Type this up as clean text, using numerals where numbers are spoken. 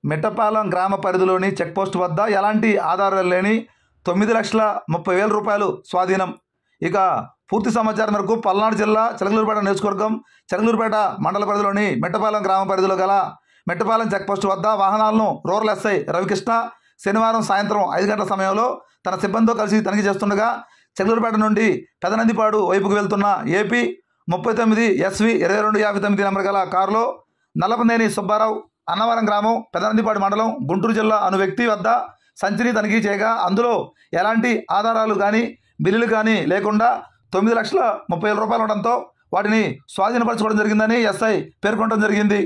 మిట్టపాలెం గ్రామ పరిధిలోని చెక్పోస్ట్ వద్ద ఎలాంటి ఆధారాలు లేని 9,30,000 రూపాయలు స్వాధీనం. ఇక పూర్తి సమాచారం మేరకు పల్నాడు జిల్లా చిలకలూరిపేట నియోజకవర్గం చిలకలూరిపేట మండల పరిధిలోని మిట్టపాలెం గ్రామ పరిధిలో గల మిట్టపాలెం చెక్పోస్ట్ వద్ద వాహనాలను రూరల్ ఎస్ఐ రవికృష్ణ శనివారం సాయంత్రం 5 గంటల సమయంలో తన సిబ్బందితో కలిసి తనిఖీ చేస్తుండగా చిలకలూరిపేట నుండి పెదనందిపాడు వైపుకు వెళ్తున్న ఏపీ 39 SV 2259 నెంబర్ గల కారులో నల్లపనేని సుబ్బారావు అన్నవరం గ్రామం పెదనందిపాడు మండలం గుంటూరు జిల్లా అను వ్యక్తి వద్ద సంచిని తనిఖీ చేయగా అందులో ఎలాంటి ఆధారాలు కానీ బిల్లులు కానీ లేకుండా 9,30,000 రూపాయలు ఉండడంతో వాటిని స్వాధీనపరచుకోవడం జరిగిందని ఎస్ఐ పేర్కొనడం జరిగింది.